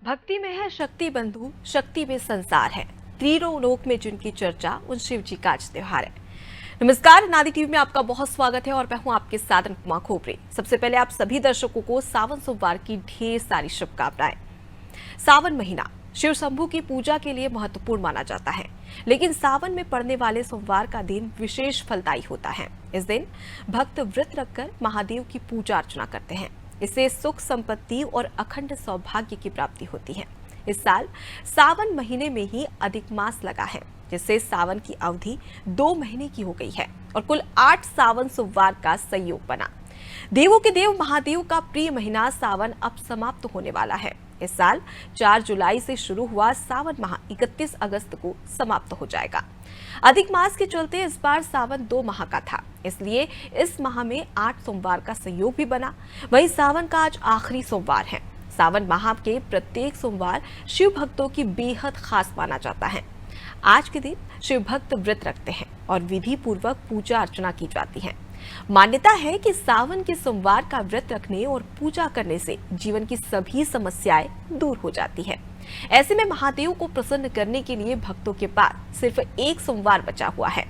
भक्ति में है शक्ति बंधु, शक्ति में संसार है। तीनों लोक में जिनकी चर्चा उन शिव जी का आज त्योहार है। नमस्कार, नादी टीवी में आपका बहुत स्वागत है और मैं हूं आपके साथ अनुपमा खोपरे। सबसे पहले आप सभी दर्शकों को सावन सोमवार की ढेर सारी शुभकामनाएं। सावन महीना शिव शंभू की पूजा के लिए महत्वपूर्ण माना जाता है, लेकिन सावन में पड़ने वाले सोमवार का दिन विशेष फलदायी होता है। इस दिन भक्त व्रत रखकर महादेव की पूजा अर्चना करते हैं। इससे सुख, संपत्ति और अखंड सौभाग्य की प्राप्ति होती है। इस साल सावन महीने में ही अधिक मास लगा है, जिससे सावन की अवधि 2 महीने की हो गई है और कुल 8 सावन सोमवार का संयोग बना। देवों के देव महादेव का प्रिय महीना सावन अब समाप्त होने वाला है। इस साल 4 जुलाई से शुरू हुआ सावन माह 31 अगस्त को समाप्त हो जाएगा। अधिक मास के चलते इस बार सावन 2 माह का था, इसलिए इस माह में 8 सोमवार का संयोग भी बना। वहीं सावन का आज आखिरी सोमवार है। सावन माह के प्रत्येक सोमवार शिव भक्तों की बेहद खास माना जाता है। आज के दिन शिव भक्त व्रत रखते हैं और विधि पूर्वक पूजा अर्चना की जाती है। मान्यता है कि सावन के सोमवार का व्रत रखने और पूजा करने से जीवन की सभी समस्याएं दूर हो जाती है। ऐसे में महादेव को प्रसन्न करने के लिए भक्तों के पास सिर्फ एक सोमवार बचा हुआ है।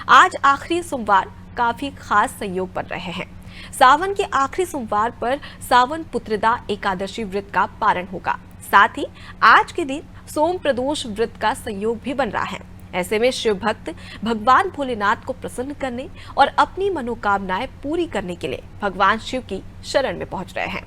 आज आखिरी सोमवार काफी खास संयोग बन रहे हैं। सावन के आखिरी सोमवार पर सावन पुत्रदा एकादशी व्रत का पारण होगा। साथ ही आज के दिन सोम प्रदोष व्रत का संयोग भी बन रहा है। ऐसे में शिव भक्त भगवान भोलेनाथ को प्रसन्न करने और अपनी मनोकामनाएं पूरी करने के लिए भगवान शिव की शरण में पहुंच रहे हैं।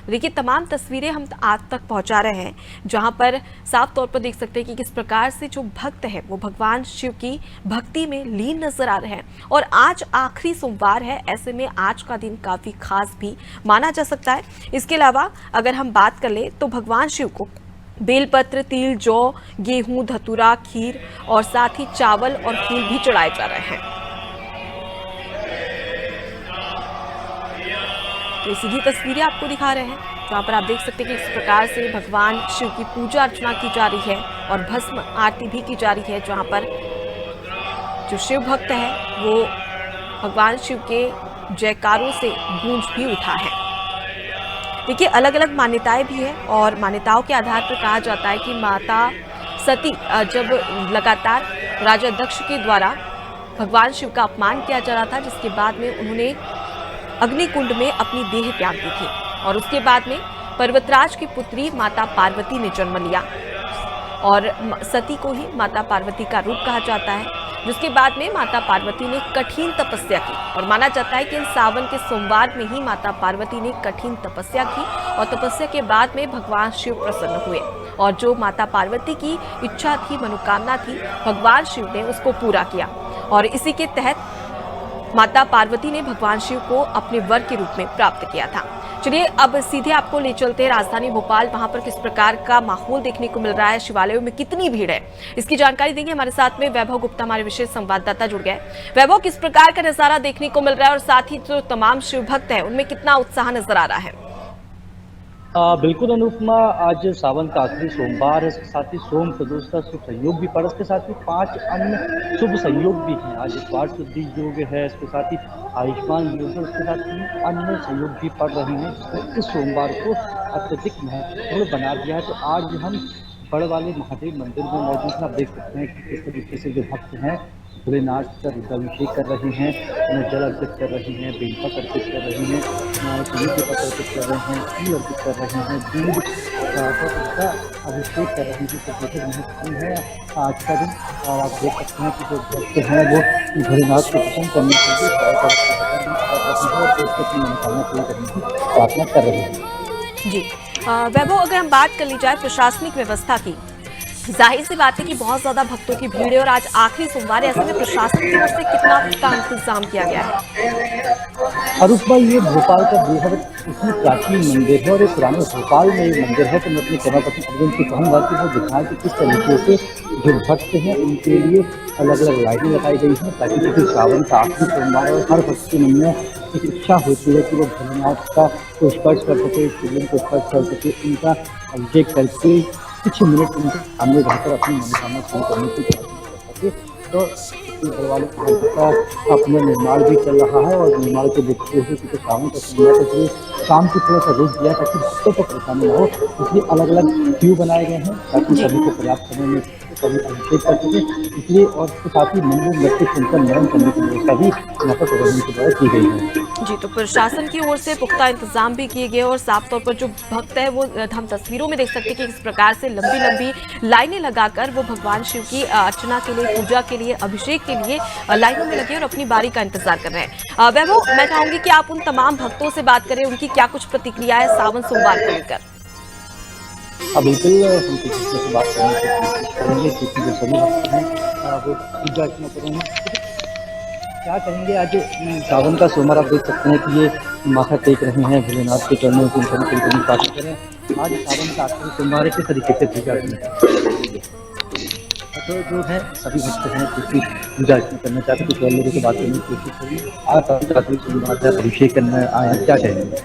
देखिए, तमाम तस्वीरें हम आज तक पहुंचा रहे हैं, जहां पर साफ तौर पर देख सकते हैं कि किस प्रकार से जो भक्त है वो भगवान शिव की भक्ति में लीन नजर आ रहे हैं। और आज आखिरी सोमवार है, ऐसे में आज का दिन काफी खास भी माना जा सकता है। इसके अलावा अगर हम बात कर ले तो भगवान शिव को बेलपत्र, तिल, जौ, गेहूं, धतूरा, खीर और साथ ही चावल और फूल भी चढ़ाए जा रहे हैं। तो सीधी तस्वीरें आपको दिखा रहे हैं, जहाँ पर आप देख सकते हैं कि इस प्रकार से भगवान शिव की पूजा अर्चना की जा रही है और भस्म आरती भी की जा रही है, जहाँ पर जो शिव भक्त है वो भगवान शिव के जयकारों से गूंज भी उठा है। देखिए, अलग अलग मान्यताएं भी है और मान्यताओं के आधार पर कहा जाता है कि माता सती जब लगातार राजा दक्ष के द्वारा भगवान शिव का अपमान किया जा रहा था, जिसके बाद में उन्होंने अग्निकुंड में अपनी देह त्याग दी थी और उसके बाद में पर्वतराज की पुत्री माता पार्वती ने जन्म लिया और सती को ही माता पार्वती का रूप कहा जाता है। जिसके बाद में माता पार्वती ने कठिन तपस्या की और माना जाता है कि सावन के सोमवार में ही माता पार्वती ने कठिन तपस्या की और तपस्या के बाद में भगवान शिव प्रसन्न हुए और जो माता पार्वती की इच्छा थी, मनोकामना थी, भगवान शिव ने उसको पूरा किया और इसी के तहत माता पार्वती ने भगवान शिव को अपने वर के रूप में प्राप्त किया था। चलिए अब सीधे आपको ले चलते हैं राजधानी भोपाल। वहां पर किस प्रकार का माहौल देखने को मिल रहा है, शिवालयों में कितनी भीड़ है, इसकी जानकारी देंगे हमारे साथ में वैभव गुप्ता, हमारे विशेष संवाददाता जुड़ गए। वैभव, किस प्रकार का नजारा देखने को मिल रहा है और साथ ही जो तमाम शिव भक्त है उनमें कितना उत्साह नजर आ रहा है? बिल्कुल अनुपमा, आज सावन का आखिरी सोमवार है, इसके साथ ही सोम प्रदोष का शुभ संयोग भी पड़ा, इसके साथ ही 5 अन्य शुभ संयोग भी हैं। आज द्वार शुद्धि योग है, इसके साथ ही आयुष्मान योग है, उसके साथ ही अन्य संयोग भी पड़ रहे हैं, जिसने इस सोमवार को अत्यधिक महत्वपूर्ण बना दिया है। तो आज हम बड़ वाले महादेव मंदिर में मौजूद हैं। आप देख सकते हैं कि किस तरीके से जो भक्त हैं भोलेनाथ का रुद्राभिषेक कर रहे हैं, उन्हें जल अर्पित कर रहे हैं, बेलपत्र अर्पित कर रहे हैं, तुलसी के पत्र अर्पित कर रहे हैं, फूल अर्पित कर रहे हैं, दूध का अभिषेक कर रहे हैं, जो बेहद महत्वपूर्ण है आज का दिन। और आप देख सकते हैं कि जो भक्त हैं वो भोलेनाथ को प्रसन्न करने के लिए अपनी मनोकामना पूरी करने की प्रार्थना कर रहे हैं। जी वैभव, अगर हम बात कर ली जाए प्रशासनिक व्यवस्था की, जाहिर सी बात है कि बहुत ज्यादा भक्तों की भीड़ है और आज आखिरी सोमवार है, ऐसे में प्रशासन की ओर से कितना का इंतजाम किया गया है? अनुपमा, ये भोपाल का बेहद इतनी प्राचीन मंदिर है और ये पुराने भोपाल में ये मंदिर है। तो मैं अपने कैमरापर्सन अर्जुन से कहूँगा कि वो दिखाएं कि किस तरीके से जो भक्त हैं उनके लिए अलग अलग लाइटें लगाई गई हैं, ताकि क्योंकि सावन का आखिरी सोमवार और हर भक्त के मन में एक इच्छा होती है कि वो भोलेनाथ का को स्पर्श कर सके, शिवलिंग को स्पर्श कर सके, उनका अभिषेक करके कुछ मिनट उनके सामने रहकर अपनी मनोकामना पूरी करने की कोशिश कर सके। तो इसके घरवालों का पुनर्निर्माण भी चल रहा है और निर्माण को देखते हुए क्योंकि सावन का समय है, तो इसलिए शाम को थोड़ा सा रुक गया ताकि भक्तों को परेशानी ना हो, इसलिए अलग अलग क्यू बनाए गए हैं ताकि जी सभी को पर्याप्त समय में सभी अभिषेक कर सके, इसलिए और इसके साथ ही मंदिर नृत्य कीर्तन नयन करने की व्यवस्था भी यहाँ पर प्रबंधन के द्वारा की गई है। जी, तो प्रशासन की ओर से पुख्ता इंतजाम भी किए गए और साफ तौर पर जो भक्त है वो हम तस्वीरों में देख सकते हैं कि किस प्रकार से लंबी लंबी लाइनें लगाकर वो भगवान शिव की अर्चना के लिए, पूजा के लिए, अभिषेक के लिए लाइनों में लगे और अपनी बारी का इंतजार कर रहे हैं। वैभव, मैं चाहूंगी कि आप उन तमाम भक्तों से बात करें, उनकी क्या कुछ प्रतिक्रिया है सावन सोमवार को लेकर। बिल्कुल हम किसी से बात करने की कोशिश करेंगे क्योंकि जो सभी भक्त हैं वो पूजा अर्चना करेंगे। क्या करेंगे आज सावन का सोमवार, आप देख सकते हैं कि ये माथा टेक रहे हैं भोलेनाथ के चरणों की प्रार्थना करें। आज सावन का आखिरी सोमवार है, किस तरीके से पूजा अर्चना तो जो है सभी भक्त हैं क्योंकि पूजा अर्चना करना चाहते हैं, कुछ और लोगों से बात करने की कोशिश करेंगे। आज सावन का आखिरी सोमवार है, अभिषेक करना आए हैं, क्या कहेंगे?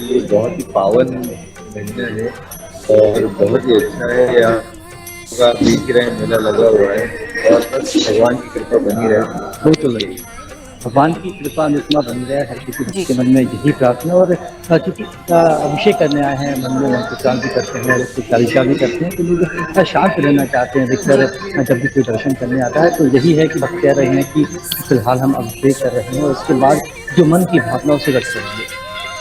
ये बहुत ही पावन महीना है और बहुत ही अच्छा है। यहाँ का देख रहे हैं मेला लगा हुआ है और बस भगवान की कृपा बनी रहे। बिल्कुल भगवान की कृपा अनुपमा बनी रहे, हर किसी भक्त के मन में यही प्रार्थना। और चूंकि अभिषेक करने आए हैं, मन में मन को शांति करते हैं, उसकी चालिसा भी करते हैं, तो लोग शांत रहना चाहते हैं। अधिकतर जब भी कोई दर्शन करने आता है तो यही है कि भक्त कह रहे हैं कि फिलहाल हम अभिषेक कर रहे हैं और उसके बाद जो मन की भावना उसे व्यक्त करेंगे।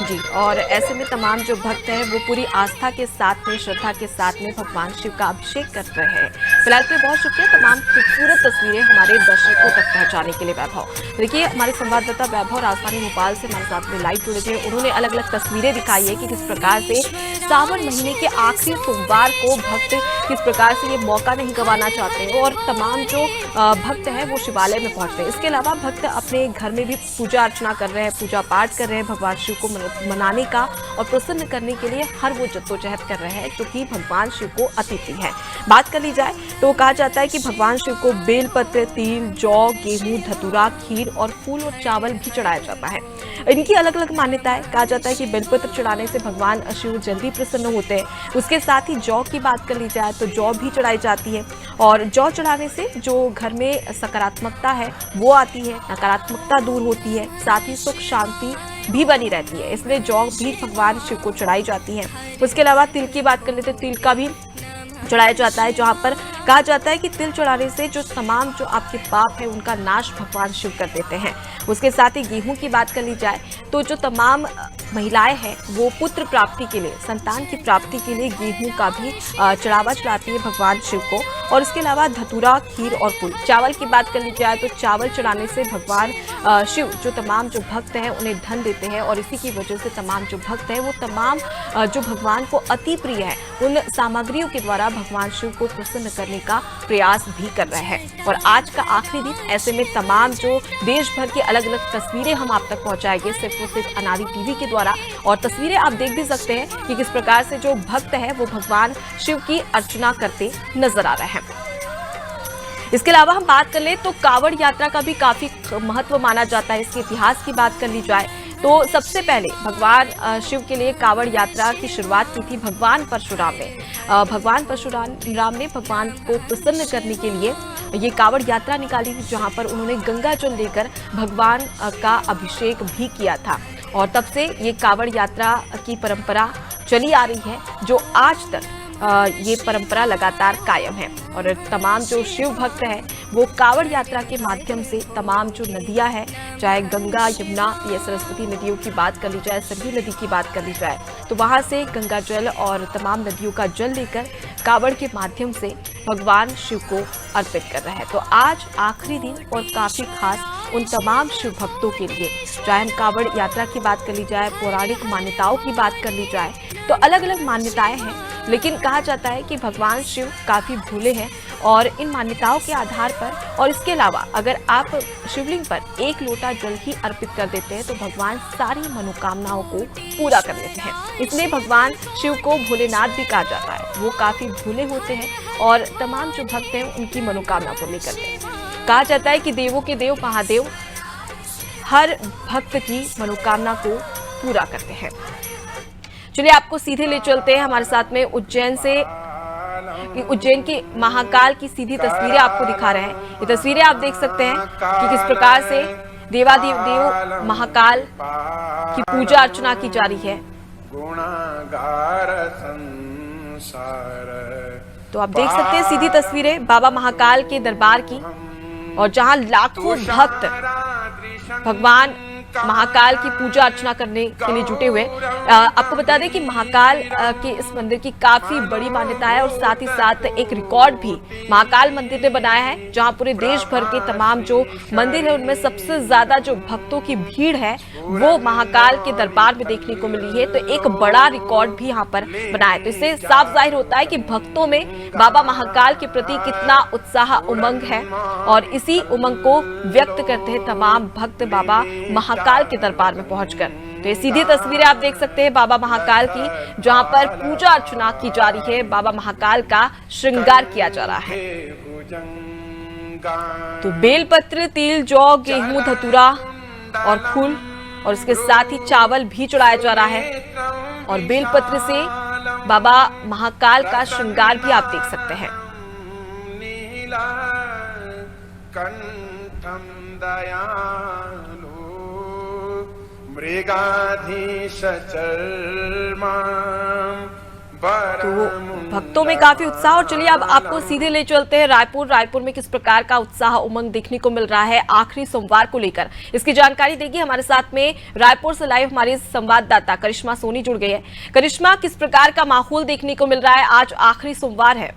जी, और ऐसे में तमाम जो भक्त हैं वो पूरी आस्था के साथ में, श्रद्धा के साथ में भगवान शिव का अभिषेक कर रहे हैं। फिलहाल के लिए बहुत शुक्रिया, तमाम खूबसूरत तस्वीरें हमारे दर्शकों तक पहुंचाने के लिए वैभव। देखिए, हमारे संवाददाता वैभव राजधानी भोपाल से हमारे साथ में लाइव जुड़े थे, उन्होंने अलग अलग तस्वीरें दिखाई है कि किस प्रकार से सावन महीने के आखिरी सोमवार को भक्त किस प्रकार से ये मौका नहीं गंवाना चाहते हैं और तमाम जो भक्त हैं वो शिवालय में पहुंचते हैं। इसके अलावा भक्त अपने घर में भी पूजा अर्चना कर रहे हैं, पूजा पाठ कर रहे हैं, भगवान शिव को मनाने का और प्रसन्न करने के लिए हर वो जद्दोजहद कर रहे हैं जो कि भगवान शिव को अतिथि है। बात कर ली जाए तो कहा जाता है कि भगवान शिव को बेलपत्र, तिल, जौ, गेहूं, धतूरा, खीर और फूल और चावल भी चढ़ाया जाता है। इनकी अलग अलग मान्यताएं। कहा जाता है कि बेलपत्र चढ़ाने से भगवान शिव जल्दी प्रसन्न होते हैं। उसके साथ ही जौ की बात कर ली जाए तो जौ भी चढ़ाई जाती है और जौ चढ़ाने से जो घर में सकारात्मकता है वो आती है, नकारात्मकता दूर होती है, साथ ही सुख शांति भी बनी रहती है, इसलिए जौ भी भगवान शिव को चढ़ाई जाती है। उसके अलावा तिल की बात कर लेते, तिल का भी चढ़ाया जाता है, जहां पर कहा जाता है कि तिल चढ़ाने से जो तमाम जो आपके पाप है उनका नाश भगवान शिव कर देते हैं। उसके साथ ही गेहूं की बात कर ली जाए तो जो तमाम महिलाएं हैं वो पुत्र प्राप्ति के लिए, संतान की प्राप्ति के लिए गेहूं का भी चढ़ावा चढ़ाती है भगवान शिव को। और इसके अलावा धतूरा, खीर और फूल। चावल की बात कर ली जाए तो चावल चढ़ाने से भगवान शिव जो तमाम जो भक्त हैं उन्हें धन देते हैं और इसी की वजह से तमाम जो भक्त हैं वो तमाम जो भगवान को अति प्रिय है उन सामग्रियों के द्वारा भगवान शिव को प्रसन्न करने का प्रयास भी कर रहे हैं। और आज का आखिरी दिन, ऐसे में तमाम जो देश भर की अलग अलग तस्वीरें हम आप तक पहुंचाएंगे सिर्फ और सिर्फ अनादि टीवी के द्वारा। और तस्वीरें आप देख भी सकते हैं कि किस प्रकार से जो भक्त है वो भगवान शिव की अर्चना करते नजर आ रहे हैं। इसके अलावा हम बात कर ले तो कावड़ यात्रा का भी काफी महत्व माना जाता है। इसके इतिहास की बात कर ली जाए तो सबसे पहले भगवान शिव के लिए कावड़ यात्रा की शुरुआत की थी भगवान परशुराम ने। भगवान परशुराम ने भगवान को प्रसन्न करने के लिए ये कावड़ यात्रा निकाली थी, जहां पर उन्होंने गंगा जल लेकर भगवान का अभिषेक भी किया था। और तब से ये कावड़ यात्रा की परंपरा चली आ रही है, जो आज तक ये परंपरा लगातार कायम है। और तमाम जो शिव भक्त हैं वो कावड़ यात्रा के माध्यम से तमाम जो नदियां हैं, चाहे गंगा, यमुना या सरस्वती नदियों की बात कर ली जाए, सरयू नदी की बात कर ली जाए, तो वहां से गंगा जल और तमाम नदियों का जल लेकर कावड़ के माध्यम से भगवान शिव को अर्पित कर रहे हैं। तो आज आखिरी दिन और काफी खास उन तमाम शिव भक्तों के लिए, चाहे हम कावड़ यात्रा की बात कर ली जाए, पौराणिक मान्यताओं की बात कर ली जाए, तो अलग अलग मान्यताएं हैं, लेकिन कहा जाता है कि भगवान शिव काफी भोले हैं और इन मान्यताओं के आधार पर और इसके अलावा अगर आप शिवलिंग पर एक लोटा जल ही अर्पित कर देते हैं तो भगवान सारी मनोकामनाओं को पूरा कर देते हैं। इसलिए भगवान शिव को भोलेनाथ भी कहा जाता है। वो काफी भोले होते हैं और तमाम जो भक्त हैं उनकी मनोकामना पूरी करते हैं। कहा जाता है कि देवों के देव महादेव हर भक्त की मनोकामना को पूरा करते हैं। चलिए आपको सीधे ले चलते हैं हमारे साथ में उज्जैन से कि उज्जैन के महाकाल की सीधी तस्वीरें आपको दिखा रहे हैं। ये तस्वीरें आप देख सकते हैं कि किस प्रकार से देवादिदेव देव महाकाल की पूजा अर्चना की जा रही है। तो आप देख सकते हैं सीधी तस्वीरें बाबा महाकाल के दरबार की, और जहां लाखों भक्त भगवान महाकाल की पूजा अर्चना करने के लिए जुटे हुए। आपको बता दें कि महाकाल के इस मंदिर की काफी बड़ी मान्यता है, और साथ ही साथ एक रिकॉर्ड भी महाकाल मंदिर ने बनाया है, जहां पूरे देश भर के तमाम जो मंदिर है उनमें सबसे ज्यादा जो भक्तों की भीड़ है वो महाकाल के दरबार में देखने को मिली है। तो एक बड़ा रिकॉर्ड भी यहाँ पर बनाया है। तो इससे साफ जाहिर होता है कि भक्तों में बाबा महाकाल के प्रति कितना उत्साह उमंग है, और इसी उमंग को व्यक्त करते हैं तमाम भक्त बाबा महाकाल के दरबार में पहुंचकर। तो ये सीधी तस्वीरें आप देख सकते हैं बाबा महाकाल की, जहां पर पूजा अर्चना की जा रही है, बाबा महाकाल का श्रृंगार किया जा रहा है। तो बेलपत्र, तिल, जौ, गेहूं, धतूरा और फूल, और इसके साथ ही चावल भी चढ़ाया जा रहा है, और बेलपत्र से बाबा महाकाल का श्रृंगार भी आप देख सकते हैं। तो भक्तों में काफी उत्साह। और चलिए अब आपको सीधे ले चलते हैं रायपुर में किस प्रकार का उत्साह उमंग देखने को मिल रहा है आखिरी सोमवार को लेकर। इसकी जानकारी देगी हमारे साथ में रायपुर से लाइव हमारी संवाददाता करिश्मा सोनी जुड़ गई है। करिश्मा, किस प्रकार का माहौल देखने को मिल रहा है? आज आखिरी सोमवार है।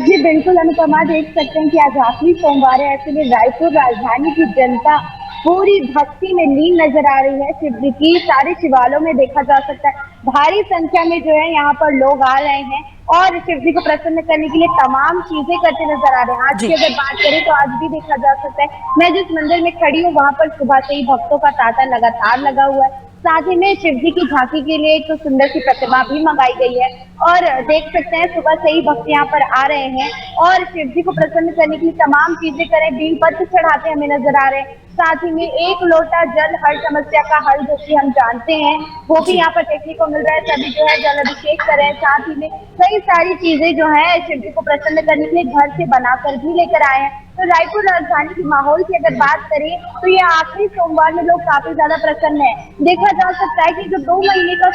जी बिल्कुल अनुपमा, देख सकते हैं कि आज आखिरी सोमवार है, ऐसे में रायपुर राजधानी की जनता पूरी भक्ति में लीन नजर आ रही है। शिव जी की सारे शिवालयों में देखा जा सकता है भारी संख्या में जो है यहाँ पर लोग आ रहे हैं और शिव जी को प्रसन्न करने के लिए तमाम चीजें करते नजर आ रहे हैं। आज की अगर बात करें तो आज भी देखा जा सकता है, मैं जिस मंदिर में खड़ी हूँ वहां पर सुबह से ही भक्तों का तांता लगातार लगा हुआ है। साथ ही में शिव जी की झांकी के लिए एक तो सुंदर सी प्रतिमा भी मंगाई गई है, और देख सकते हैं सुबह से ही भक्त यहाँ पर आ रहे हैं और शिव जी को प्रसन्न करने के लिए तमाम चीजें करें, बेलपत्र चढ़ाते हमें नजर आ रहे हैं। साथ ही में एक लोटा जल हर समस्या का हल जो कि हम जानते हैं वो भी यहाँ पर देखने को मिल रहा है। सभी जो है जल अभिषेक करें, साथ ही में कई सारी चीजें जो है शिव जी को प्रसन्न करने के लिए घर से बनाकर भी लेकर आए हैं। तो रायपुर राजधानी के माहौल की अगर बात करें तो ये आखिरी सोमवार में लोग काफी ज्यादा प्रसन्न है। देखा जा सकता है कि जो 2 महीने का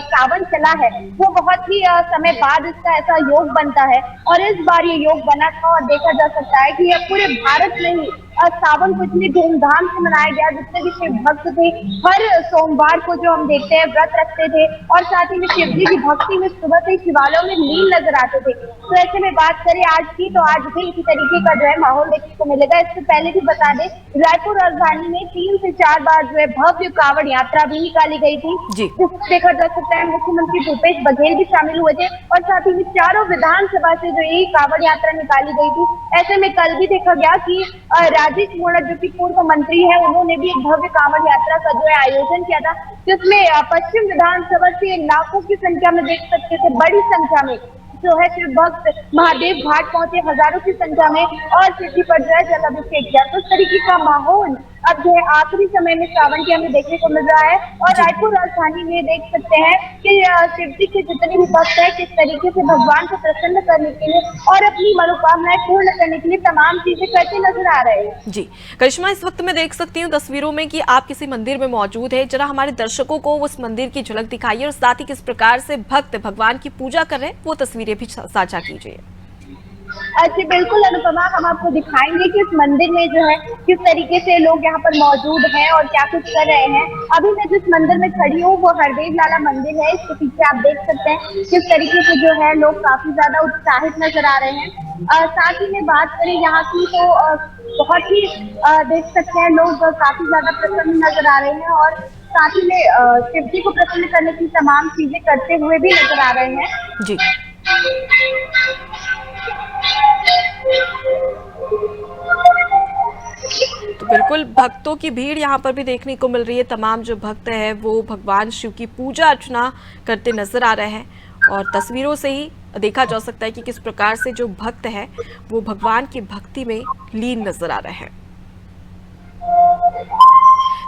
सावन चला है वो बहुत ही समय बाद इसका ऐसा योग बनता है, और इस बार ये योग बना था। और देखा जा सकता है कि ये पूरे भारत में ही सावन को इतनी धूमधाम से मनाया गया। जितने भी शिव भक्त थे हर सोमवार को जो हम देखते हैं व्रत रखते थे, और साथ ही में शिव जी की भक्ति में सुबह से शिवालयों में लीन नजर आते थे। तो ऐसे में बात करें आज की, तो आज भी इसी तरीके का जो है माहौल देखने को मिलेगा। इससे पहले भी बता दें, रायपुर राजधानी में 3 से 4 बार जो है भव्य कांवड़ यात्रा भी निकाली गई थी, जिसमें देखा जा सकता है मुख्यमंत्री भूपेश बघेल भी शामिल हुए थे, और साथ ही में चारों विधानसभा से जो ये कांवड़ यात्रा निकाली गई थी। ऐसे में कल भी देखा गया कि राजेश मोहन जो कि पूर्व मंत्री है, उन्होंने भी एक भव्य कांवड़ यात्रा का जो है आयोजन किया था, जिसमें पश्चिम विधानसभा से लाखों की संख्या में देख सकते थे बड़ी संख्या में जो है शिव भक्त महादेव घाट पहुंचे हजारों की संख्या में, और शिव जी पर जो है जल अभिषेक किया। तो इस तरीके का माहौल अब जो है आखिरी समय में सावन के हमें देखने को मिल रहा है। और रायपुर राजधानी में देख सकते हैं कि शिव जी के जितने भी भक्त है किस तरीके से भगवान को प्रसन्न करने के लिए और अपनी मनोकामनाएं पूर्ण करने के लिए तमाम चीजें करते नजर आ रहे हैं। जी करिश्मा, इस वक्त मैं देख सकती हूँ तस्वीरों में कि आप किसी मंदिर में मौजूद है। जरा हमारे दर्शकों को उस मंदिर की झलक दिखाइए, और साथ ही किस प्रकार से भक्त भगवान की पूजा कर रहे हैं वो तस्वीरें भी साझा कीजिए। अच्छा बिल्कुल अनुपमा, हम आपको दिखाएंगे कि इस मंदिर में जो है किस तरीके से लोग यहाँ पर मौजूद हैं और क्या कुछ कर रहे हैं। अभी मैं जिस मंदिर में खड़ी हूँ वो हरदेव लाला मंदिर है। इसके पीछे आप देख सकते हैं किस तरीके से जो है लोग काफी ज्यादा उत्साहित नजर आ रहे हैं। साथ ही में बात करें यहाँ की तो बहुत ही देख सकते हैं लोग काफी ज्यादा प्रसन्न नजर आ रहे हैं, और साथ ही में शिव जी को प्रसन्न करने की तमाम चीजें करते हुए भी नजर आ रहे हैं। जी तो बिल्कुल भक्तों की भीड़ यहाँ पर भी देखने को मिल रही है। तमाम जो भक्त हैं वो भगवान शिव की पूजा अर्चना करते नजर आ रहे हैं, और तस्वीरों से ही देखा जा सकता है कि किस प्रकार से जो भक्त है वो भगवान की भक्ति में लीन नजर आ रहे हैं।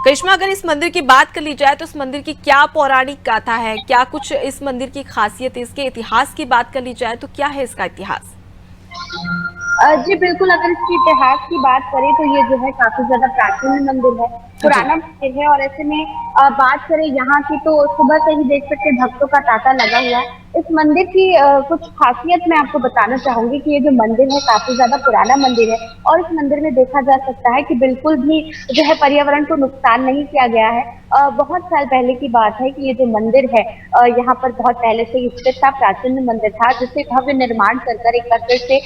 करिश्मा, अगर इस मंदिर की बात कर ली जाए तो इस मंदिर की क्या पौराणिक गाथा है, क्या कुछ इस मंदिर की खासियत है? इसके इतिहास की बात कर ली जाए तो क्या है इसका इतिहास? जी बिल्कुल, अगर इसके इतिहास की बात करें तो ये जो है काफी ज्यादा प्राचीन मंदिर है, पुराना मंदिर है। और ऐसे में बात करें यहाँ की तो सुबह से ही देख सकते हैं भक्तों का तांता लगा हुआ है। इस मंदिर की कुछ खासियत मैं आपको बताना चाहूंगी कि ये जो मंदिर है काफी ज्यादा पुराना मंदिर है और इस मंदिर में देखा जा सकता है कि बिल्कुल भी जो है पर्यावरण को नुकसान नहीं किया गया है। बहुत साल पहले की बात है कि ये जो मंदिर है यहाँ पर बहुत पहले से स्थित था, प्राचीन मंदिर था जिसे भव्य निर्माण कर एक बार फिर से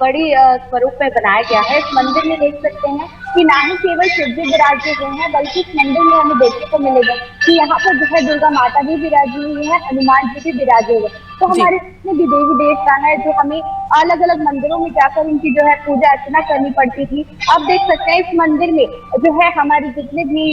बड़ी स्वरूप में बनाया गया है। इस मंदिर में देख सकते हैं कि ना ही केवल शिव जी विराजे हुए हैं बल्कि इस मंदिर में हमें देखने को मिलेगा कि यहाँ पर जो है दुर्गा माता भी विराजी हुई है, हनुमान जी भी विराजे हुए। तो हमारे जितने भी देवी देवता है जो हमें अलग अलग मंदिरों में जाकर उनकी जो है पूजा अर्चना करनी पड़ती थी, अब देख सकते हैं इस मंदिर में जो है हमारे जितने भी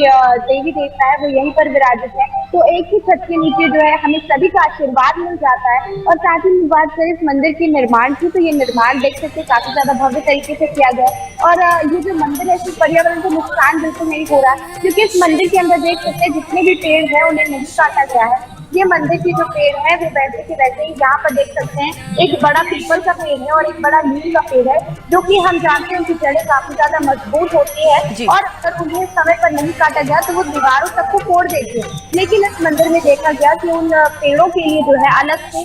देवी देवता है वो यहीं पर विराजित है। तो एक ही छत के नीचे जो है हमें सभी का आशीर्वाद मिल जाता है। और साथ ही बात करें इस मंदिर के निर्माण की तो ये निर्माण देख सकते हैं काफी ज्यादा भव्य तरीके से किया गया है। और ये जो मंदिर है इसमें पर्यावरण को नुकसान बिल्कुल नहीं हो रहा, क्योंकि इस मंदिर के अंदर देख सकते हैं जितने भी पेड़ है उन्हें नहीं काटा गया है। ये मंदिर की जो पेड़ है वो वैसे के वैसे ही यहाँ पर देख सकते हैं एक बड़ा पीपल का पेड़ है और एक बड़ा नीम का पेड़ है, जो कि हम जानते हैं उनकी जड़ें काफी ज्यादा मजबूत होती है और अगर उन्हें समय पर नहीं काटा गया तो वो दीवारों तक को फोड़ देती है। लेकिन इस मंदिर में देखा गया कि उन पेड़ों के लिए जो है अलग से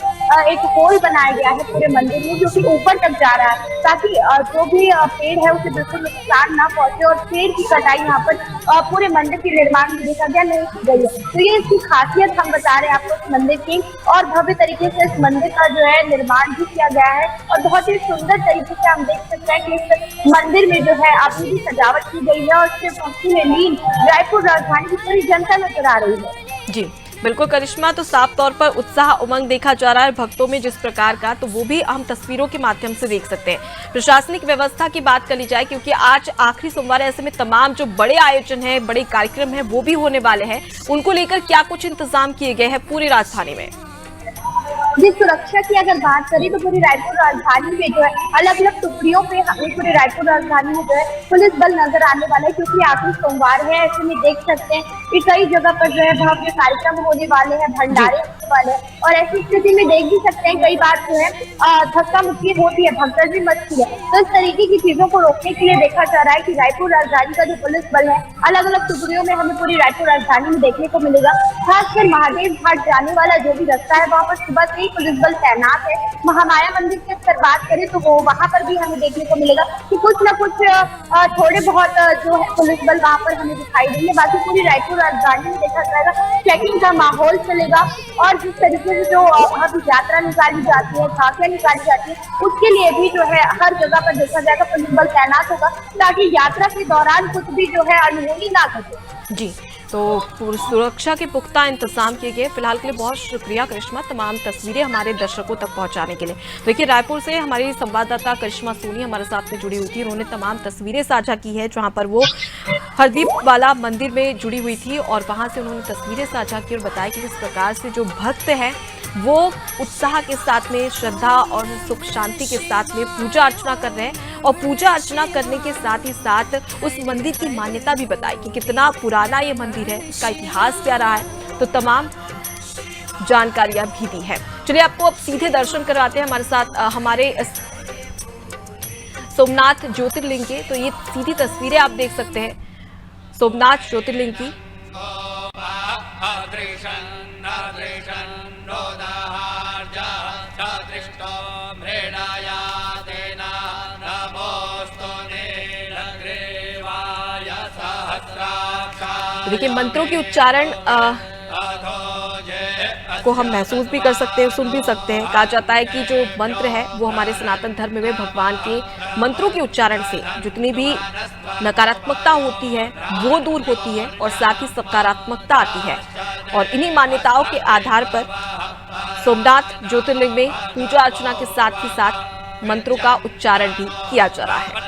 एक पोल बनाया गया है पूरे मंदिर में, जो कि ऊपर तक जा रहा है ताकि जो भी पेड़ है उसे बिल्कुल नुकसान ना पहुंचे। और पेड़ की कटाई यहाँ पर पूरे मंदिर के निर्माण में देखा गया नहीं की गई है। तो ये इसकी खासियत हम बता रहे हैं आपको इस मंदिर की। और भव्य तरीके से इस मंदिर का जो है निर्माण भी किया गया है और बहुत ही सुंदर तरीके से हम देख सकते हैं कि इस मंदिर में जो है अभी भी सजावट की गई है और इसके भक्ति में लीन रायपुर राजधानी की पूरी जनता नजर आ रही है। जी बिल्कुल करिश्मा, तो साफ तौर पर उत्साह उमंग देखा जा रहा है भक्तों में जिस प्रकार का, तो वो भी हम तस्वीरों के माध्यम से देख सकते हैं। प्रशासनिक व्यवस्था की बात कर ली जाए, क्योंकि आज आखिरी सोमवार है, ऐसे में तमाम जो बड़े आयोजन हैं, बड़े कार्यक्रम हैं वो भी होने वाले हैं, उनको लेकर क्या कुछ इंतजाम किए गए हैं पूरी राजधानी में? जी, सुरक्षा की अगर बात करें तो पूरी रायपुर राजधानी में जो है अलग अलग टुकड़ियों पे हमें पूरी रायपुर राजधानी में जो है पुलिस बल नजर आने वाला है, क्योंकि आखिरी सोमवार है। ऐसे में देख सकते हैं कि कई जगह पर जो है भव्य कार्यक्रम होने वाले हैं, भंडारे होने वाले हैं और ऐसी स्थिति में देख भी सकते हैं कई बार जो है धक्का मुक्की होती है, भगदड़ भी मचती है। तो इस तरीके की चीजों को रोकने के लिए देखा जा रहा है कि रायपुर राजधानी का जो पुलिस बल है अलग अलग टुकड़ियों में हमें पूरी रायपुर राजधानी में देखने को मिलेगा। खासकर महादेव घाट जाने वाला जो भी रास्ता है वहाँ पर सुबह से पुलिस बल तैनात है। महामाया मंदिर की अगर बात करें तो वो वहाँ पर भी हमें देखने को मिलेगा कि कुछ न कुछ थोड़े बहुत जो है पुलिस बल वहाँ पर हमें दिखाई देंगे। बाकी पूरी रायपुर राजधानी में देखा जाएगा चेकिंग का माहौल चलेगा और जिस तरीके से जो वहाँ की यात्रा निकाली जाती है, झांकियां निकाली जाती है, उसके लिए भी जो है हर जगह पर देखा जाएगा पुलिस बल तैनात होगा ताकि यात्रा के दौरान कुछ भी जो है अनहोनी ना घटे। जी, तो सुरक्षा के पुख्ता इंतजाम किए गए। फिलहाल के लिए बहुत शुक्रिया करिश्मा, तमाम तस्वीरें हमारे दर्शकों तक पहुंचाने के लिए। देखिए, रायपुर से हमारी संवाददाता करिश्मा सोनी हमारे साथ में जुड़ी हुई थी, उन्होंने तमाम तस्वीरें साझा की है जहां पर वो हरदीप वाला मंदिर में जुड़ी हुई थी और वहां से उन्होंने तस्वीरें साझा की और बताया कि किस प्रकार से जो भक्त हैं वो उत्साह के साथ में, श्रद्धा और सुख शांति के साथ में पूजा अर्चना कर रहे हैं और पूजा अर्चना करने के साथ ही साथ उस मंदिर की मान्यता भी बताई कि कितना पुराना ये मंदिर है, इसका इतिहास क्या रहा है, तो तमाम जानकारियां भी दी है। चलिए आपको अब सीधे दर्शन करवाते हैं हमारे साथ हमारे सोमनाथ ज्योतिर्लिंग के। तो ये सीधी तस्वीरें आप देख सकते हैं सोमनाथ ज्योतिर्लिंग की। देखिए, मंत्रों के उच्चारण को हम महसूस भी कर सकते हैं, सुन भी सकते हैं। कहा जाता है कि जो मंत्र है वो हमारे सनातन धर्म में भगवान के मंत्रों के उच्चारण से जितनी भी नकारात्मकता होती है वो दूर होती है और साथ ही सकारात्मकता आती है। और इन्हीं मान्यताओं के आधार पर सोमनाथ ज्योतिर्लिंग में पूजा अर्चना के साथ ही साथ मंत्रों का उच्चारण भी किया जा रहा है।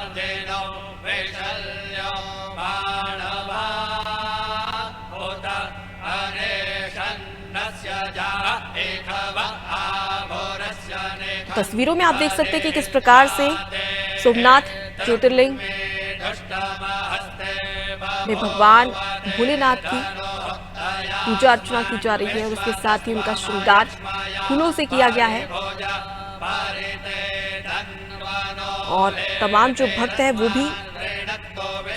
तस्वीरों में आप देख सकते हैं कि किस प्रकार से सोमनाथ ज्योतिर्लिंग में भगवान भोलेनाथ की पूजा अर्चना की जा रही है और उसके साथ ही उनका श्रृंगार फूलों से किया गया है और तमाम जो भक्त हैं वो भी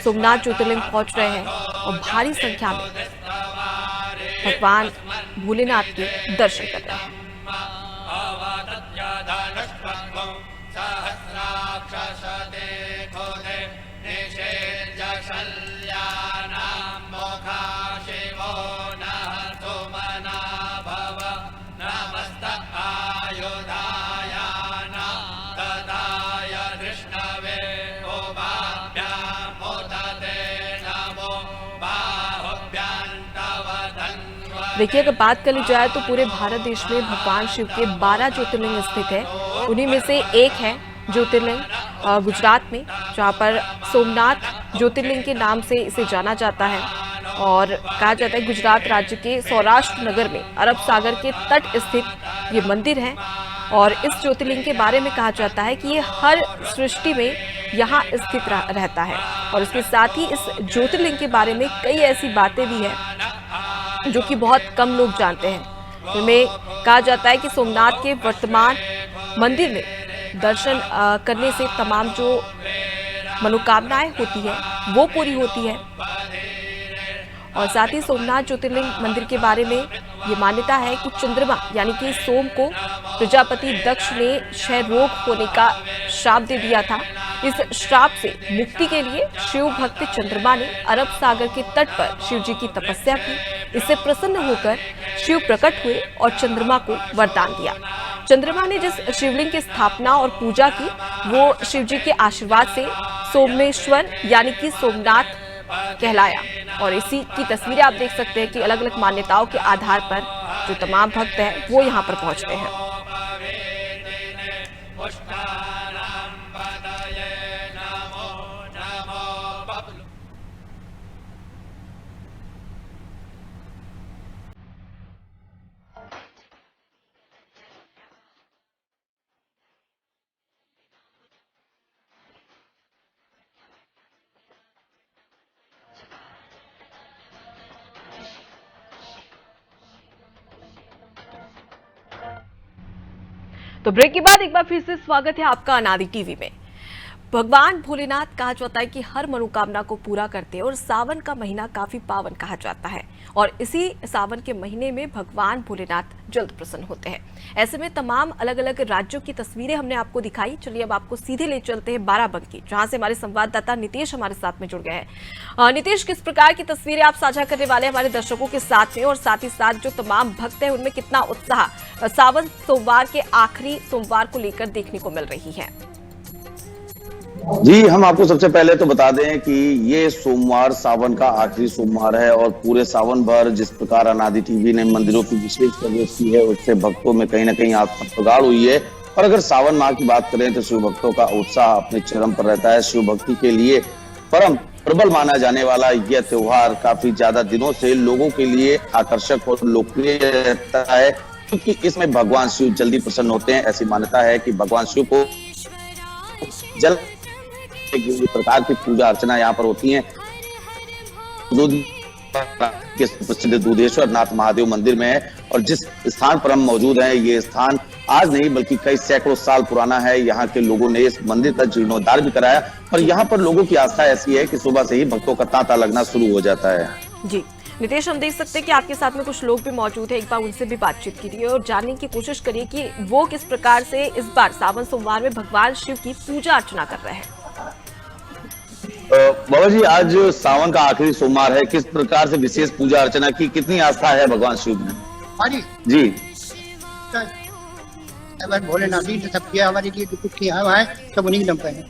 सोमनाथ ज्योतिर्लिंग पहुंच रहे हैं और भारी संख्या में भगवान भोलेनाथ के दर्शन कर रहे हैं। देखिए, अगर बात कर ली जाए तो पूरे भारत देश में भगवान शिव के 12 ज्योतिर्लिंग स्थित है। उन्हीं में से एक है ज्योतिर्लिंग गुजरात में, जहां पर सोमनाथ ज्योतिर्लिंग के नाम से इसे जाना जाता है और कहा जाता है गुजरात राज्य के सौराष्ट्र नगर में अरब सागर के तट स्थित ये मंदिर है। और इस ज्योतिर्लिंग के बारे में कहा जाता है कि ये हर सृष्टि में यहाँ स्थित रहता है और इसके साथ ही इस ज्योतिर्लिंग के बारे में कई ऐसी बातें भी हैं जो कि बहुत कम लोग जानते हैं। जिनमें कहा जाता है कि सोमनाथ के वर्तमान मंदिर में दर्शन करने से तमाम जो मनोकामनाएं होती है वो पूरी होती है। और साथ ही सोमनाथ ज्योतिर्लिंग मंदिर के बारे में ये मान्यता है कि चंद्रमा यानी कि सोम को प्रजापति दक्ष ने क्षय रोग होने का श्राप दे दिया था। इस श्राप से मुक्ति के लिए शिव भक्त चंद्रमा ने अरब सागर के तट पर शिव जी की तपस्या की। इससे प्रसन्न होकर शिव प्रकट हुए और चंद्रमा को वरदान दिया। चंद्रमा ने जिस शिवलिंग की स्थापना और पूजा की वो शिव जी के आशीर्वाद से सोमेश्वर यानी कि सोमनाथ कहलाया। और इसी की तस्वीरें आप देख सकते हैं कि अलग अलग मान्यताओं के आधार पर जो तमाम भक्त हैं वो यहाँ पर पहुंचते हैं। तो ब्रेक के बाद एक बार फिर से स्वागत है आपका अनादि टीवी में। भगवान भोलेनाथ कहा जाता है कि हर मनोकामना को पूरा करते हैं और सावन का महीना काफी पावन कहा जाता है और इसी सावन के महीने में भगवान भोलेनाथ जल्द प्रसन्न होते हैं। ऐसे में तमाम अलग अलग राज्यों की तस्वीरें हमने आपको दिखाई। चलिए अब आपको सीधे ले चलते हैं बाराबंकी, जहां से हमारे संवाददाता नितेश हमारे साथ में जुड़ गए हैं। नितेश, किस प्रकार की तस्वीरें आप साझा करने वाले हैं हमारे दर्शकों के साथ में और साथ ही साथ जो तमाम भक्त हैं उनमें कितना उत्साह सावन सोमवार के आखिरी सोमवार को लेकर देखने को मिल रही है? जी, हम आपको सबसे पहले तो बता दें कि ये सोमवार सावन का आखिरी सोमवार है और पूरे सावन भर जिस प्रकार अनादि टीवी ने मंदिरों की विशेष कवरेज की है उससे भक्तों में कहीं ना कहीं आस्था प्रगाढ़ हुई है। और अगर सावन माह की बात करें तो शिव भक्तों का उत्साह अपने चरम पर रहता है। शिव भक्ति के लिए परम प्रबल माना जाने वाला यह त्योहार काफी ज्यादा दिनों से लोगों के लिए आकर्षक और लोकप्रिय रहता है, क्योंकि इसमें भगवान शिव जल्दी प्रसन्न होते हैं। ऐसी मान्यता है कि भगवान शिव को जल प्रकार की पूजा अर्चना यहाँ पर होती है। प्रसिद्ध दूधेश्वर नाथ महादेव मंदिर में है और जिस स्थान पर हम मौजूद हैं ये स्थान आज नहीं बल्कि कई सैकड़ों साल पुराना है। यहाँ के लोगों ने इस मंदिर का जीर्णोद्धार भी कराया और यहाँ पर लोगों की आस्था ऐसी है कि सुबह से ही भक्तों का तांता लगना शुरू हो जाता है। जी नितेश, हम देख सकते हैं कि आपके साथ में कुछ लोग भी मौजूद हैं। एक बार उनसे भी बातचीत कीजिए और जानने की कोशिश करिए कि वो किस प्रकार से इस बार सावन सोमवार में भगवान शिव की पूजा अर्चना कर रहे हैं। बाबा जी, आज सावन का आखिरी सोमवार है, किस प्रकार से विशेष पूजा अर्चना की, कितनी आस्था है भगवान शिव में? जी भोलेनाथ जी सब किया हमारे लिए, जो कुछ किया हुआ है सब उन्हीं के दम पे है।